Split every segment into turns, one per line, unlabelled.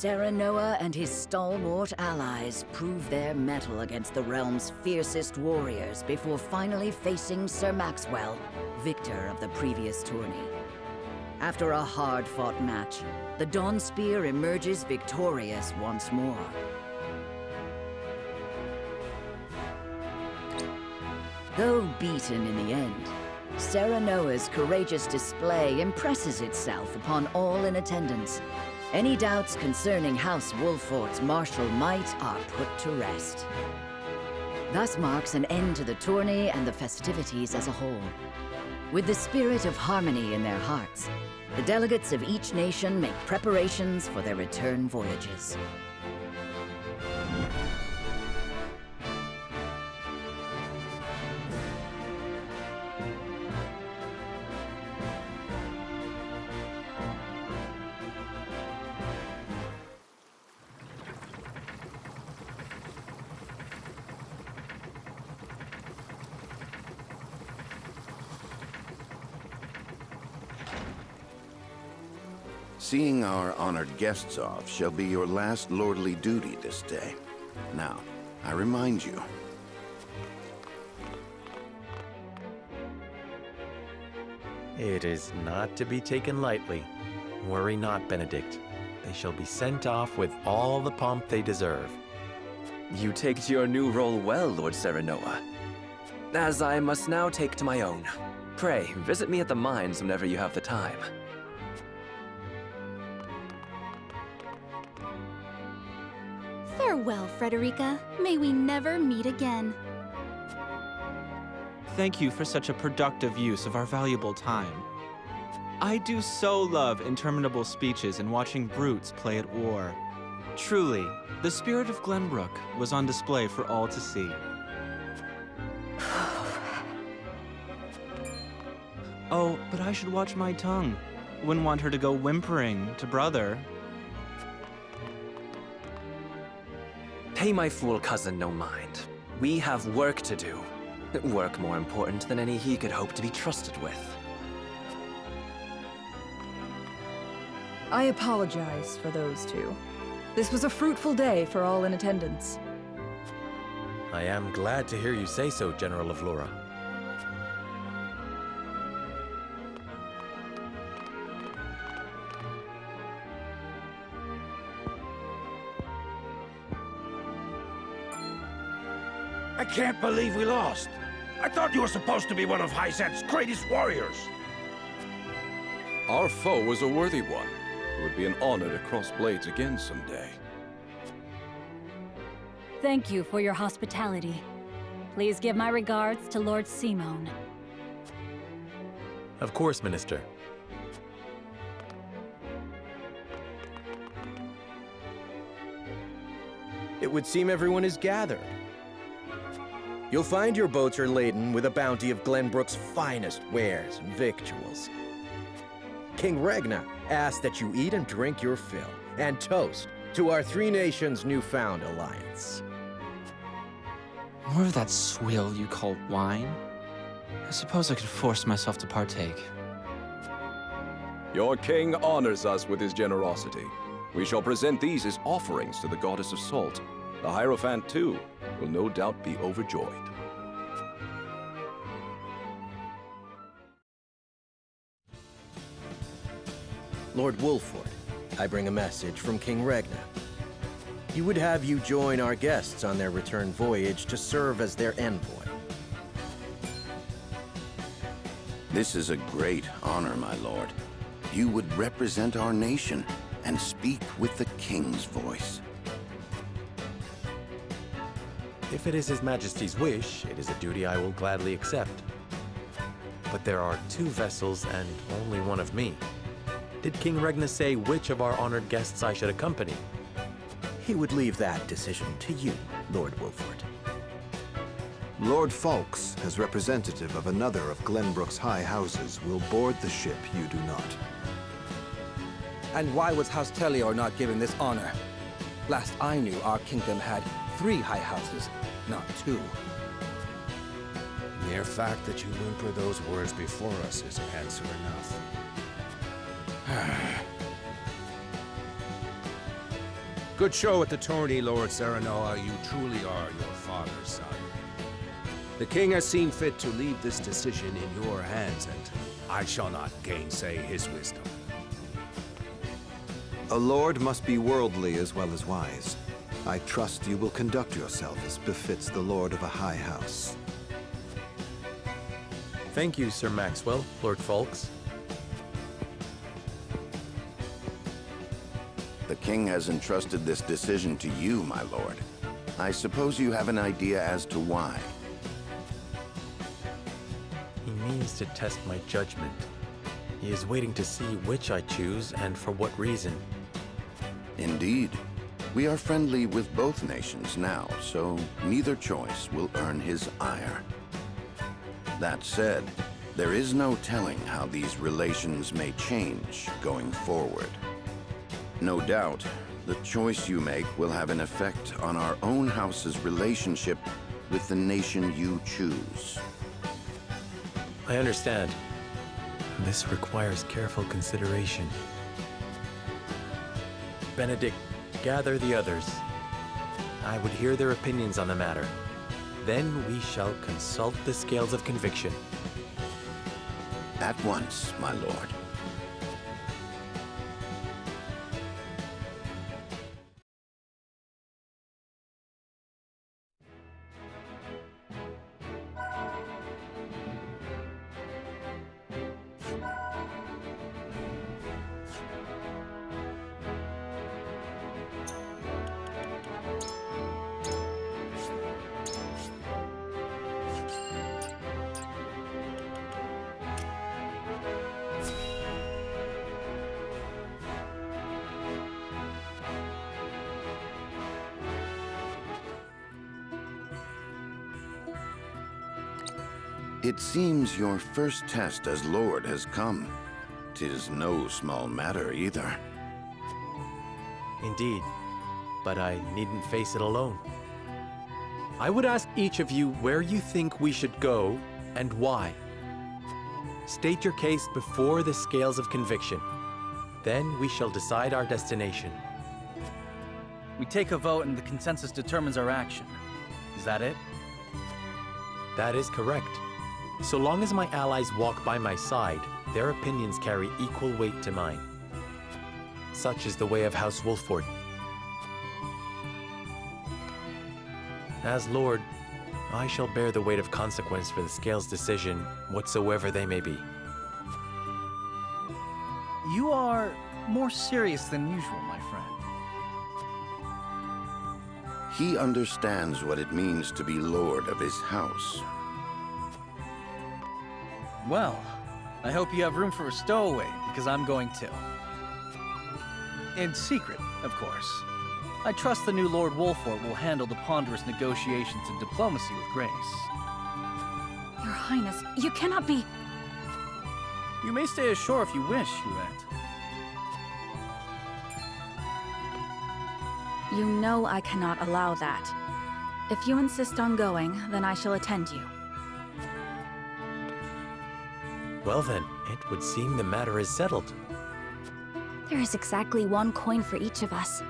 Serenoa and his stalwart allies prove their mettle against the realm's fiercest warriors before finally facing Sir Maxwell, victor of the previous tourney. After a hard-fought match, the Dawn Spear emerges victorious once more. Though beaten in the end, Serenoa's courageous display impresses itself upon all in attendance. Any doubts concerning House Wolfort's martial might are put to rest. Thus marks an end to the tourney and the festivities as a whole. With the spirit of harmony in their hearts, the delegates of each nation make preparations for their return voyages.
Seeing our honored guests off shall be your last lordly duty this day. Now, I remind you.
It is not to be taken lightly. Worry not, Benedict. They shall be sent off with all the pomp they deserve.
You take to your new role well, Lord Serenoa. As I must now take to my own. Pray, visit me at the mines whenever you have the time.
Farewell, Frederica. May we never meet again.
Thank you for such a productive use of our valuable time. I do so love interminable speeches and watching brutes play at war. Truly, the spirit of Glenbrook was on display for all to see. Oh, but I should watch my tongue. Wouldn't want her to go whimpering to brother.
Pay my fool cousin no mind. We have work to do. Work more important than any he could hope to be trusted with.
I apologize for those two. This was a fruitful day for all in attendance.
I am glad to hear you say so, General of Lura.
I can't believe we lost. I thought you were supposed to be one of Hyzet's greatest warriors.
Our foe was a worthy one. It would be an honor to cross blades again someday.
Thank you for your hospitality. Please give my regards to Lord Simone.
Of course, Minister.
It would seem everyone is gathered. You'll find your boats are laden with a bounty of Glenbrook's finest wares and victuals. King Regna asks that you eat and drink your fill, and toast to our three nations' newfound alliance.
More of that swill you call wine? I suppose I could force myself to partake.
Your king honors us with his generosity. We shall present these as offerings to the goddess of salt. The Hierophant, too, will no doubt be overjoyed.
Lord Wolford, I bring a message from King Regna. He would have you join our guests on their return voyage to serve as their envoy.
This is a great honor, my lord. You would represent our nation and speak with the king's voice.
If it is His Majesty's wish, it is a duty I will gladly accept. But there are 2 vessels and only one of me. Did King Regna say which of our honored guests I should accompany?
He would leave that decision to you, Lord Wolford.
Lord Falks, as representative of another of Glenbrook's high houses, will board the ship you do not.
And why was House Tellior not given this honor? Last I knew, our kingdom had 3 high houses, not 2.
The mere fact that you whimper those words before us is answer enough.
Good show at the tourney, Lord Serenoa. You truly are your father's son. The king has seen fit to leave this decision in your hands, and I shall not gainsay his wisdom.
A lord must be worldly as well as wise. I trust you will conduct yourself as befits the lord of a high house.
Thank you, Sir Maxwell, Lord Folks.
The king has entrusted this decision to you, my lord. I suppose you have an idea as to why.
He means to test my judgment. He is waiting to see which I choose and for what reason.
Indeed. We are friendly with both nations now, so neither choice will earn his ire. That said, there is no telling how these relations may change going forward. No doubt, the choice you make will have an effect on our own house's relationship with the nation you choose.
I understand. This requires careful consideration. Benedict, gather the others. I would hear their opinions on the matter. Then we shall consult the scales of conviction.
At once, my lord. It seems your first test as Lord has come. 'Tis no small matter either.
Indeed, but I needn't face it alone. I would ask each of you where you think we should go and why. State your case before the scales of conviction. Then we shall decide our destination.
We take a vote and the consensus determines our action. Is that it?
That is correct. So long as my allies walk by my side, their opinions carry equal weight to mine. Such is the way of House Wolford. As Lord, I shall bear the weight of consequence for the Scales' decision, whatsoever they may be.
You are more serious than usual, my friend.
He understands what it means to be Lord of his house.
Well, I hope you have room for a stowaway, because I'm going too. In secret, of course. I trust the new Lord Wolford will handle the ponderous negotiations and diplomacy with grace.
Your Highness, you cannot be...
You may stay ashore if you wish, Huette.
You know I cannot allow that. If you insist on going, then I shall attend you.
Well then, it would seem the matter is settled.
There is exactly one coin for each of us.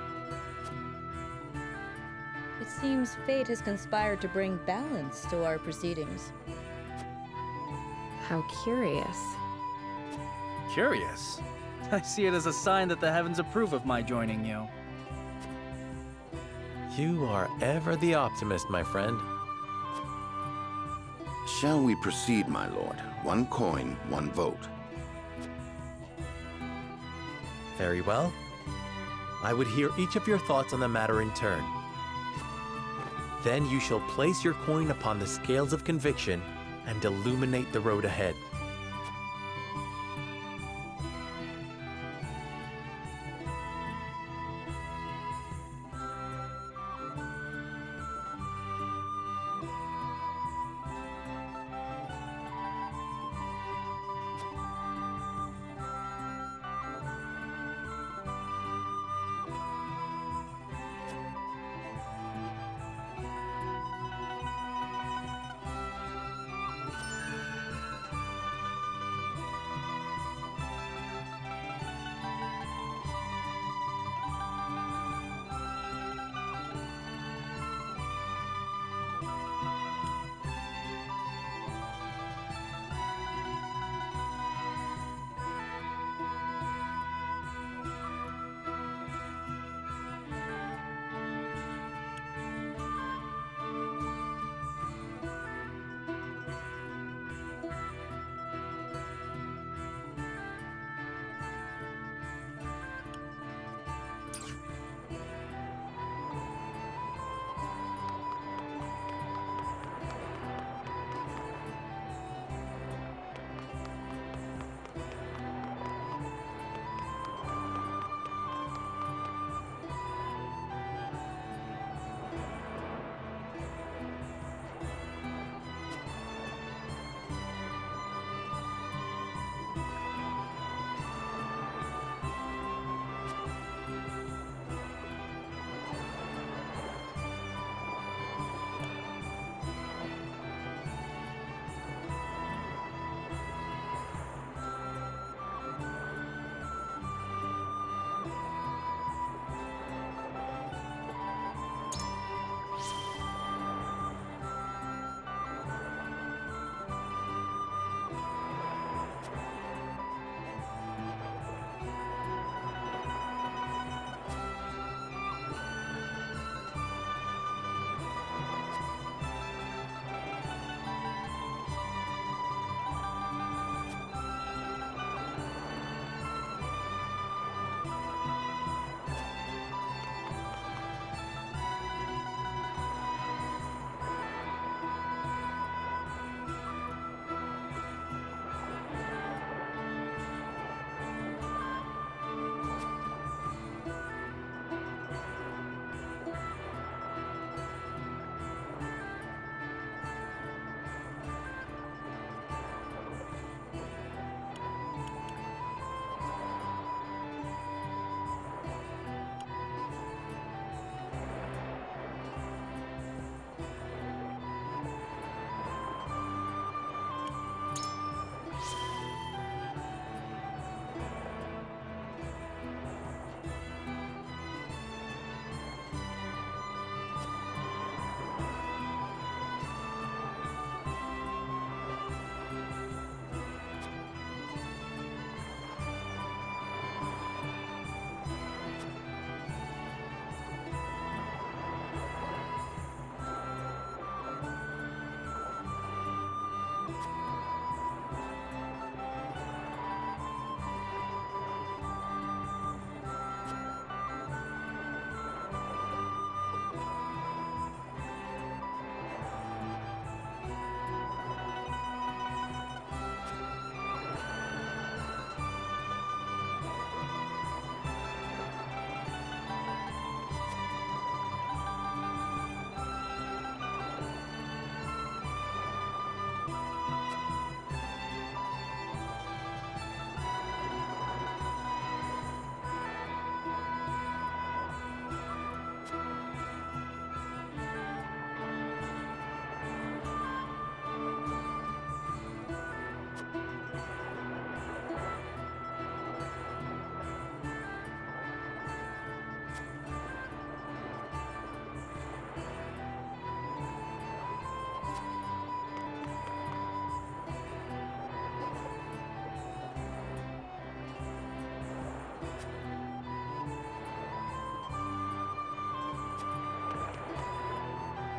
It seems fate has conspired to bring balance to our proceedings.
How curious.
Curious? I see it as a sign that the heavens approve of my joining you.
You are ever the optimist, my friend.
Shall we proceed, my lord? One coin, one vote.
Very well. I would hear each of your thoughts on the matter in turn. Then you shall place your coin upon the scales of conviction and illuminate the road ahead.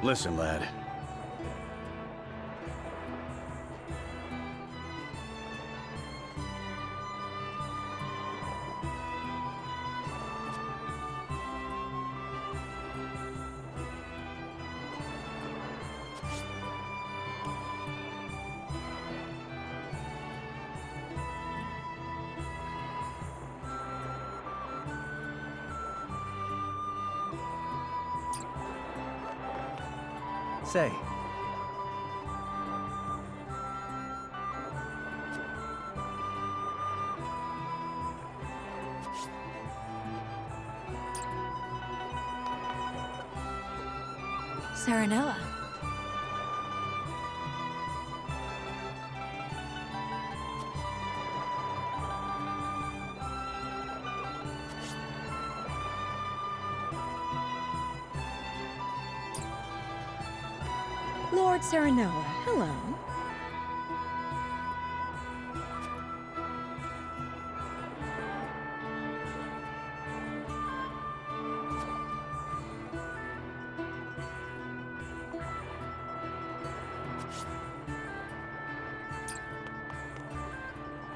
Listen, lad.
Say.
Serenoa.
Lord Serenoa, hello.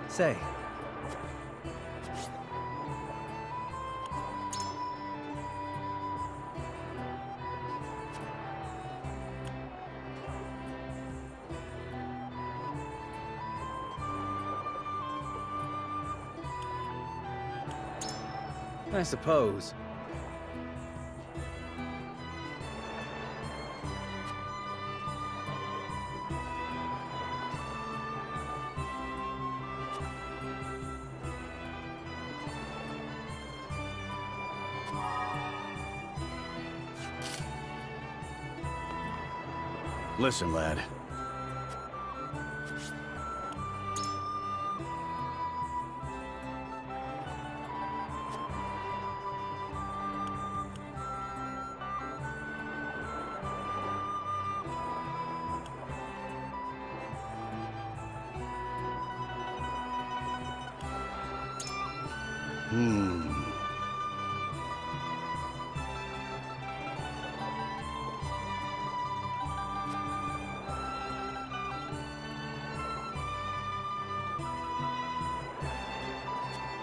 Say. I suppose.
Listen, lad.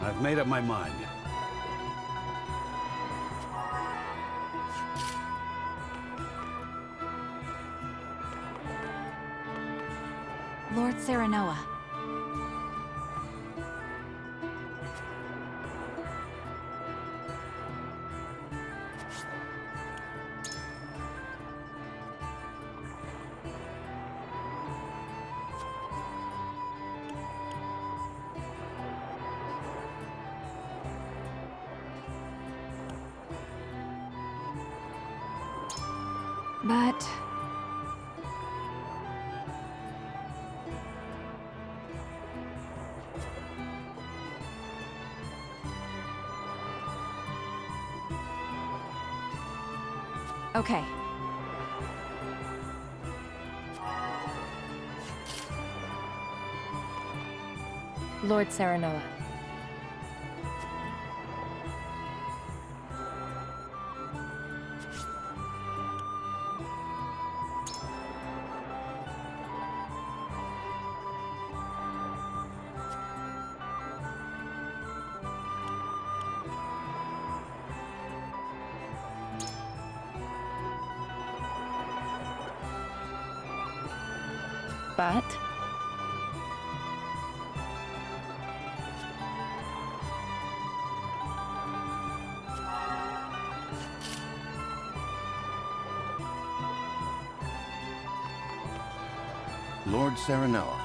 I've made up my mind.
Lord Serenoa. But... okay.
Lord Serenoa.
But...
Lord Serenoa.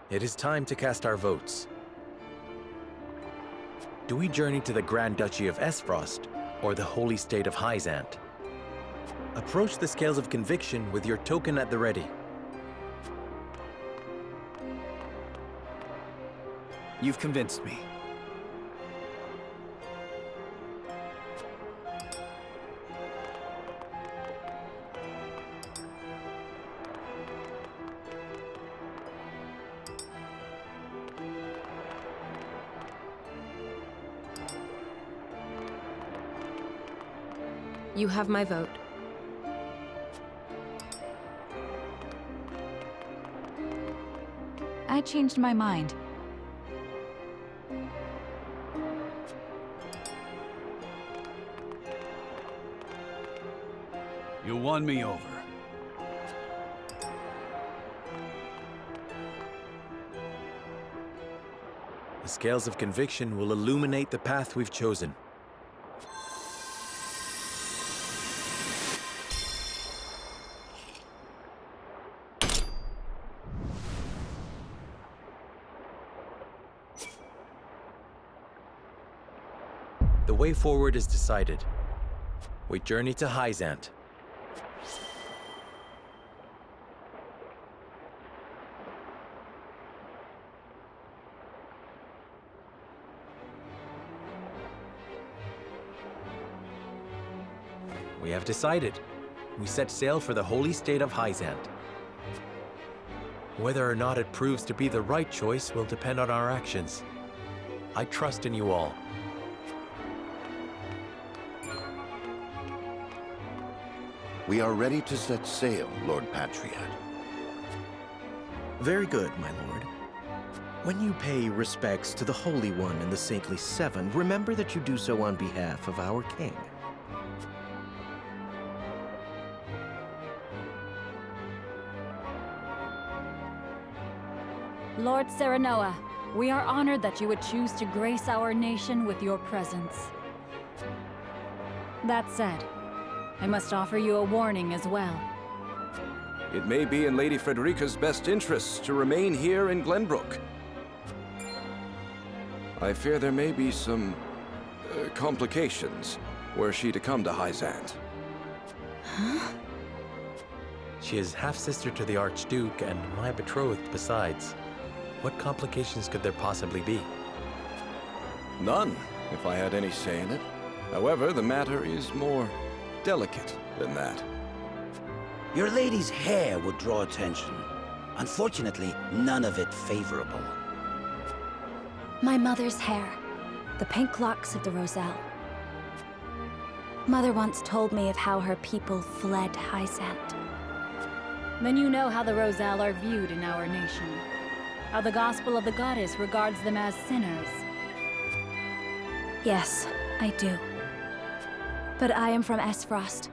It is time to cast our votes. Do we journey to the Grand Duchy of Esfrost, or the Holy State of Hyzant? Approach the scales of conviction with your token at the ready.
You've convinced me.
You have my vote.
I changed my mind.
You won me over.
The scales of conviction will illuminate the path we've chosen. The way forward is decided. We journey to Hyzant. We have decided. We set sail for the holy state of Hyzant. Whether or not it proves to be the right choice will depend on our actions. I trust in you all.
We are ready to set sail, Lord Patriot.
Very good, my lord. When you pay respects to the Holy One and the Saintly Seven, remember that you do so on behalf of our king.
Lord Serenoa, we are honored that you would choose to grace our nation with your presence. That said, I must offer you a warning as well.
It may be in Lady Frederica's best interests to remain here in Glenbrook. I fear there may be some complications were she to come to Hyzant.
Huh? She is half-sister to the Archduke and my betrothed besides. What complications could there possibly be?
None, if I had any say in it. However, the matter is more delicate than that.
Your lady's hair would draw attention. Unfortunately, none of it favorable.
My mother's hair. The pink locks of the Roselle. Mother once told me of how her people fled Hyzant.
Then you know how the Roselle are viewed in our nation. How the gospel of the goddess regards them as sinners.
Yes, I do. But I am from Esfrost,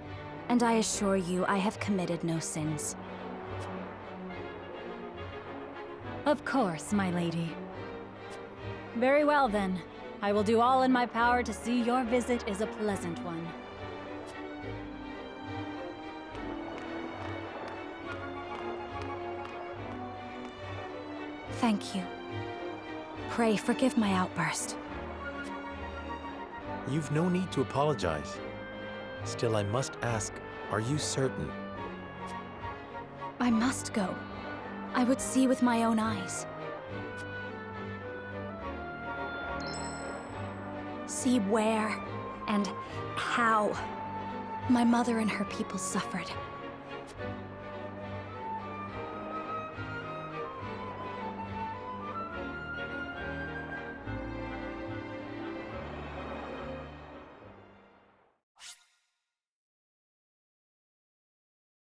and I assure you I have committed no sins.
Of course, my lady. Very well then. I will do all in my power to see your visit is a pleasant one.
Thank you. Pray forgive my outburst.
You've no need to apologize. Still, I must ask, are you certain?
I must go. I would see with my own eyes. See where and how my mother and her people suffered.